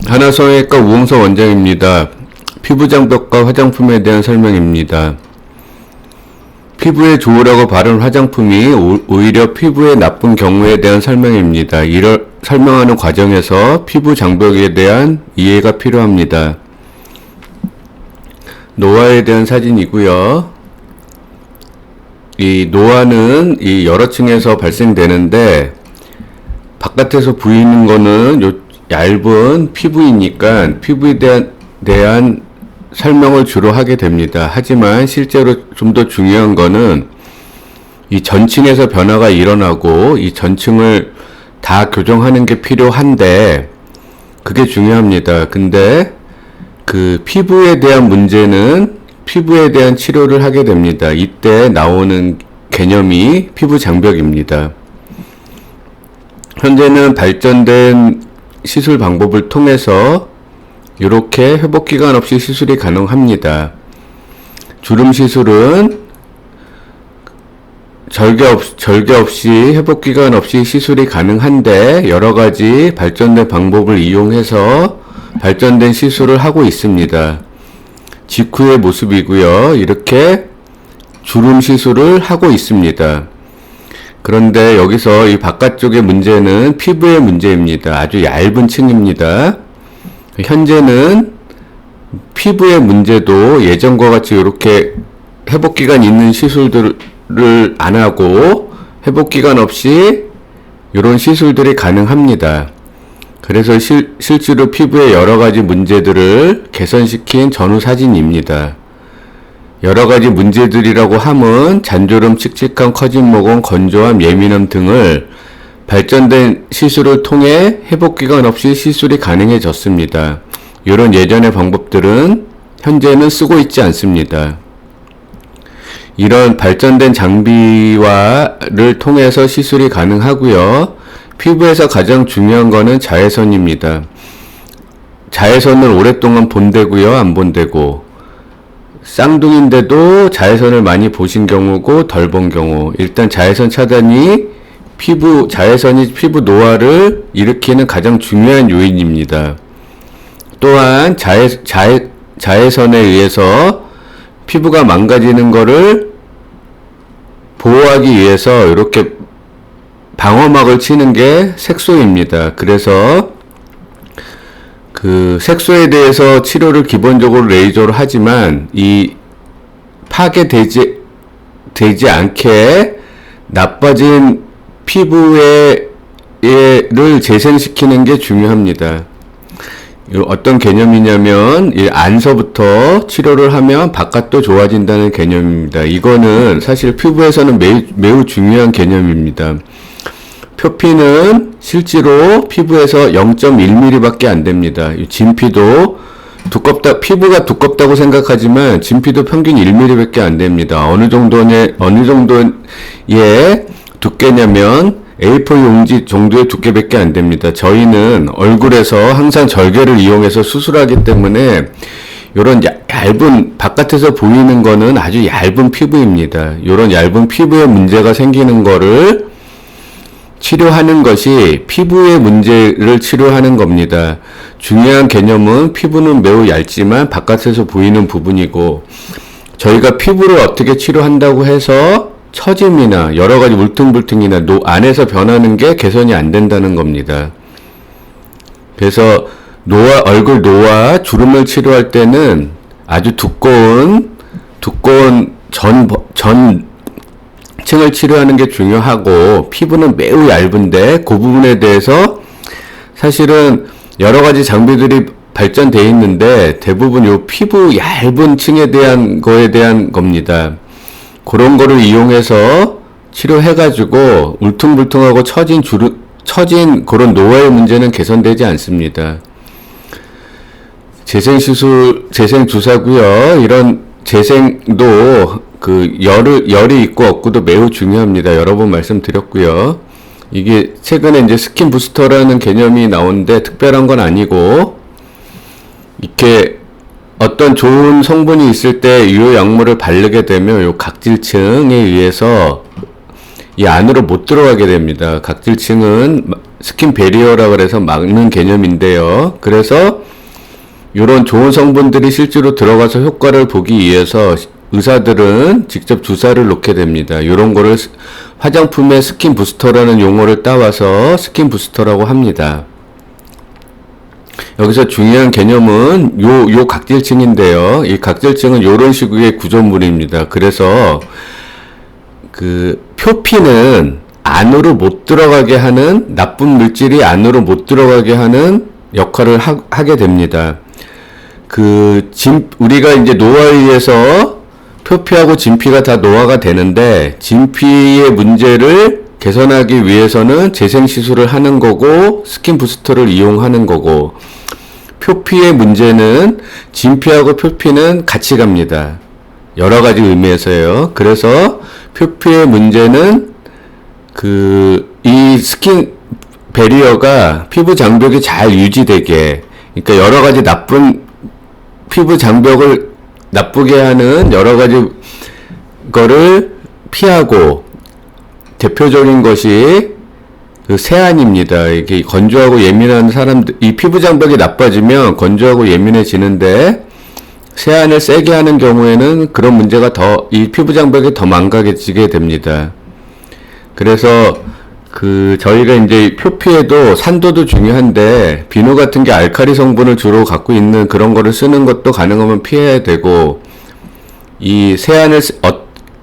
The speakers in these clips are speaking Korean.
하나성형외과 우홍석 원장입니다. 피부 장벽과 화장품에 대한 설명입니다. 피부에 좋으라고 바른 화장품이 오히려 피부에 나쁜 경우에 대한 설명입니다. 이를 설명하는 과정에서 피부 장벽에 대한 이해가 필요합니다. 노화에 대한 사진이고요. 이 노화는 여러 층에서 발생되는데 바깥에서 보이는 거는 요 얇은 피부이니까 피부에 대한 설명을 주로 하게 됩니다. 하지만 실제로 좀 더 중요한 거는 이 전층에서 변화가 일어나고 이 전층을 다 교정하는 게 필요한데 그게 중요합니다. 근데 그 피부에 대한 문제는 피부에 대한 치료를 하게 됩니다. 이때 나오는 개념이 피부 장벽입니다. 현재는 발전된 시술 방법을 통해서 이렇게 회복기간 없이 시술이 가능합니다. 주름 시술은 절개 없이 회복기간 없이 시술이 가능한데 여러가지 발전된 방법을 이용해서 발전된 시술을 하고 있습니다. 직후의 모습이고요. 이렇게 주름 시술을 하고 있습니다. 그런데 여기서 이 바깥쪽의 문제는 피부의 문제입니다. 아주 얇은 층입니다. 현재는 피부의 문제도 예전과 같이 이렇게 회복기간 있는 시술들을 안 하고 회복기간 없이 이런 시술들이 가능합니다. 그래서 실제로 피부의 여러가지 문제들을 개선시킨 전후 사진입니다. 여러가지 문제들이라고 함은 잔주름, 칙칙함, 커진 모공, 건조함, 예민함 등을 발전된 시술을 통해 회복기간 없이 시술이 가능해졌습니다. 이런 예전의 방법들은 현재는 쓰고 있지 않습니다. 이런 발전된 장비를 통해서 시술이 가능하고요. 피부에서 가장 중요한 거는 자외선입니다. 자외선을 오랫동안 본대고요, 안 본대고. 쌍둥이인데도 자외선을 많이 보신 경우고 덜 본 경우. 일단 자외선 차단이 자외선이 피부 노화를 일으키는 가장 중요한 요인입니다. 또한 자외선에 의해서 피부가 망가지는 거를 보호하기 위해서 이렇게 방어막을 치는 게 색소입니다. 그래서 그 색소에 대해서 치료를 기본적으로 레이저로 하지만 이 파괴되지 않게 나빠진 피부를 재생시키는 게 중요합니다. 어떤 개념이냐면 안서부터 치료를 하면 바깥도 좋아진다는 개념입니다. 이거는 사실 피부에서는 매우 중요한 개념입니다. 표피는 실제로 피부에서 0.1mm 밖에 안 됩니다. 진피도 피부가 두껍다고 생각하지만 진피도 평균 1mm 밖에 안 됩니다. 어느 정도의 두께냐면 A4 용지 정도의 두께밖에 안 됩니다. 저희는 얼굴에서 항상 절개를 이용해서 수술하기 때문에 이런 얇은 바깥에서 보이는 거는 아주 얇은 피부입니다. 이런 얇은 피부에 문제가 생기는 거를 치료하는 것이 피부의 문제를 치료하는 겁니다. 중요한 개념은 피부는 매우 얇지만 바깥에서 보이는 부분이고 저희가 피부를 어떻게 치료한다고 해서 처짐이나 여러가지 울퉁불퉁이나 안에서 변하는 게 개선이 안 된다는 겁니다. 그래서 얼굴 노화, 주름을 치료할 때는 아주 두꺼운 층을 치료하는 게 중요하고 피부는 매우 얇은데 그 부분에 대해서 사실은 여러가지 장비들이 발전되어 있는데 대부분 요 피부 얇은 층에 대한 거에 대한 겁니다. 그런 거를 이용해서 치료해가지고 울퉁불퉁하고 처진 그런 노화의 문제는 개선되지 않습니다. 재생주사고요. 이런 재생도 열이 있고 없고도 매우 중요합니다. 여러 번 말씀드렸고요. 이게 최근에 이제 스킨 부스터라는 개념이 나오는데 특별한 건 아니고 이렇게 어떤 좋은 성분이 있을 때 이 약물을 바르게 되면 요 각질층에 의해서 이 안으로 못 들어가게 됩니다. 각질층은 스킨 베리어라 그래서 막는 개념인데요. 그래서 이런 좋은 성분들이 실제로 들어가서 효과를 보기 위해서 의사들은 직접 주사를 놓게 됩니다. 이런 거를 화장품의 스킨 부스터라는 용어를 따와서 스킨 부스터라고 합니다. 여기서 중요한 개념은 요 각질층인데요. 이 각질층은 요런 식의 구조물입니다. 그래서 그 표피는 안으로 못 들어가게 하는, 나쁜 물질이 안으로 못 들어가게 하는 역할을 하게 됩니다. 우리가 이제 노화에 의해서 표피하고 진피가 다 노화가 되는데, 진피의 문제를 개선하기 위해서는 재생시술을 하는 거고, 스킨 부스터를 이용하는 거고, 표피의 문제는 진피하고 표피는 같이 갑니다. 여러 가지 의미에서요. 그래서 표피의 문제는 이 스킨 베리어가 피부 장벽이 잘 유지되게, 그러니까 여러 가지 나쁜 피부 장벽을 나쁘게 하는 여러 가지 거를 피하고, 대표적인 것이 세안입니다. 이게 건조하고 예민한 사람들, 이 피부 장벽이 나빠지면 건조하고 예민해지는데, 세안을 세게 하는 경우에는 그런 문제가 이 피부 장벽이 더 망가지게 됩니다. 그래서 저희가 이제 표피에도 산도도 중요한데, 비누 같은 게 알칼리 성분을 주로 갖고 있는 그런 거를 쓰는 것도 가능하면 피해야 되고, 이 세안을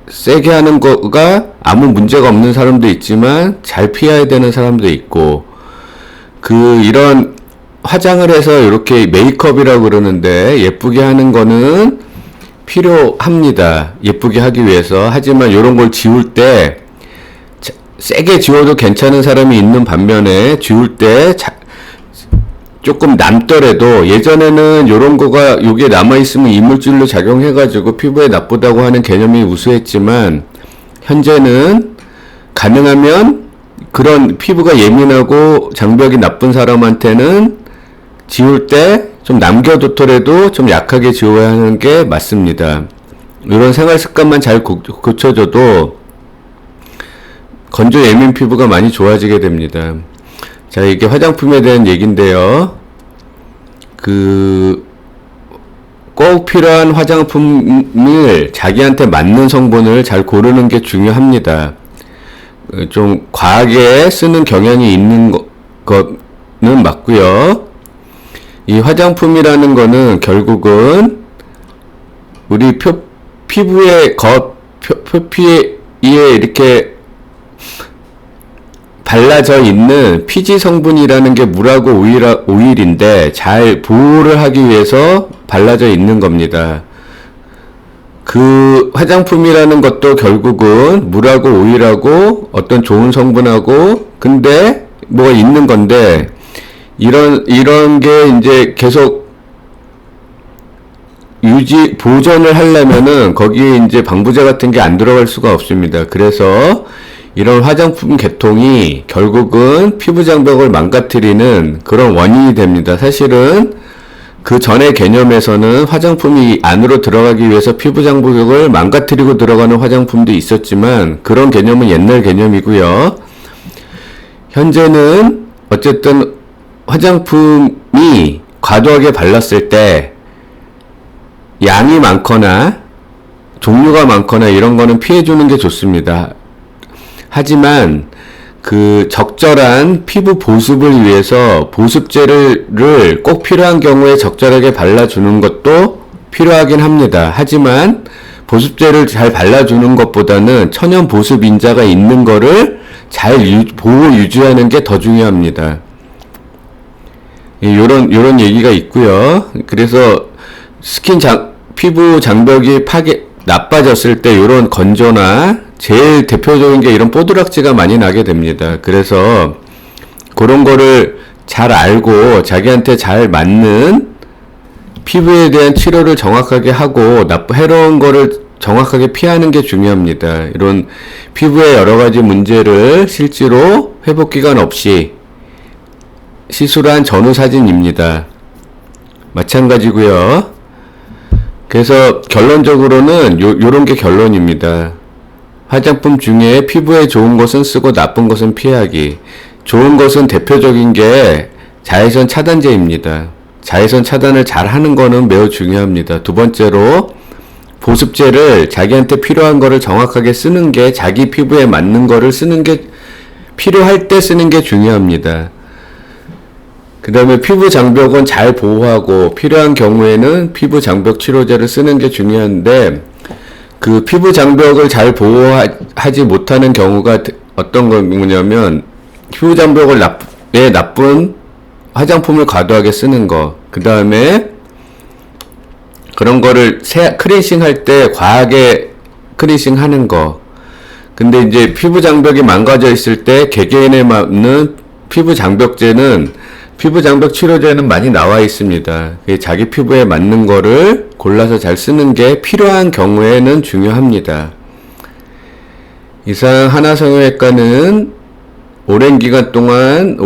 세게 하는 거가 아무 문제가 없는 사람도 있지만 잘 피해야 되는 사람도 있고, 이런 화장을 해서 이렇게 메이크업이라고 그러는데 예쁘게 하는 거는 필요합니다. 예쁘게 하기 위해서. 하지만 이런 걸 지울 때 세게 지워도 괜찮은 사람이 있는 반면에, 지울 때 조금 남더라도, 예전에는 요런 거가 요게 남아있으면 이물질로 작용해가지고 피부에 나쁘다고 하는 개념이 우수했지만, 현재는 가능하면 그런 피부가 예민하고 장벽이 나쁜 사람한테는 지울 때 좀 남겨두더라도 좀 약하게 지워야 하는 게 맞습니다. 이런 생활 습관만 잘 고쳐줘도 건조 예민 피부가 많이 좋아지게 됩니다. 자, 이게 화장품에 대한 얘기인데요. 꼭 필요한 화장품을 자기한테 맞는 성분을 잘 고르는 게 중요합니다. 좀 과하게 쓰는 경향이 있는 거는 맞고요. 이 화장품이라는 거는 결국은 우리 피부의 표피에 이렇게 발라져 있는 피지 성분이라는 게 물하고 오일인데, 잘 보호를 하기 위해서 발라져 있는 겁니다. 화장품이라는 것도 결국은 물하고 오일하고 어떤 좋은 성분하고, 근데 뭐가 있는 건데, 이런 게 이제 계속 보존을 하려면은 거기에 이제 방부제 같은 게 안 들어갈 수가 없습니다. 그래서 이런 화장품 계통이 결국은 피부 장벽을 망가뜨리는 그런 원인이 됩니다. 사실은 그 전의 개념에서는 화장품이 안으로 들어가기 위해서 피부 장벽을 망가뜨리고 들어가는 화장품도 있었지만, 그런 개념은 옛날 개념이고요. 현재는 어쨌든 화장품이 과도하게 발랐을 때 양이 많거나 종류가 많거나 이런 거는 피해주는 게 좋습니다. 하지만 적절한 피부 보습을 위해서 보습제를 꼭 필요한 경우에 적절하게 발라주는 것도 필요하긴 합니다. 하지만 보습제를 잘 발라주는 것보다는 천연 보습 인자가 있는 거를 잘 보호 유지하는 게 더 중요합니다. 요런 얘기가 있고요. 그래서 피부 장벽이 나빠졌을 때 요런 건조나, 제일 대표적인 게 이런 뽀드락지가 많이 나게 됩니다. 그래서 그런 거를 잘 알고 자기한테 잘 맞는 피부에 대한 치료를 정확하게 하고 해로운 거를 정확하게 피하는 게 중요합니다. 이런 피부의 여러 가지 문제를 실제로 회복 기간 없이 시술한 전후 사진입니다. 마찬가지고요. 그래서 결론적으로는 요런 게 결론입니다. 화장품 중에 피부에 좋은 것은 쓰고 나쁜 것은 피하기. 좋은 것은 대표적인 게 자외선 차단제입니다. 자외선 차단을 잘 하는 거는 매우 중요합니다. 두 번째로 보습제를 자기한테 필요한 거를 정확하게 쓰는 게, 자기 피부에 맞는 거를 쓰는 게, 필요할 때 쓰는 게 중요합니다. 그 다음에 피부 장벽은 잘 보호하고 필요한 경우에는 피부 장벽 치료제를 쓰는 게 중요한데, 그 피부 장벽을 잘 보호하지 못하는 경우가 어떤 거냐면, 피부 장벽을 나쁜 화장품을 과도하게 쓰는 거, 그 다음에 그런 거를 크리싱 할 때 과하게 크리싱 하는 거. 근데 이제 피부 장벽이 망가져 있을 때 개개인에 맞는 피부 장벽제는, 피부 장벽 치료제는 많이 나와 있습니다. 자기 피부에 맞는 거를 골라서 잘 쓰는 게 필요한 경우에는 중요합니다. 이상 하나성형외과는 오랜 기간 동안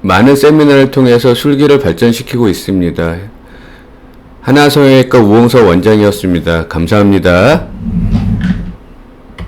많은 세미나를 통해서 술기를 발전시키고 있습니다. 하나성형외과 우홍석 원장이었습니다. 감사합니다.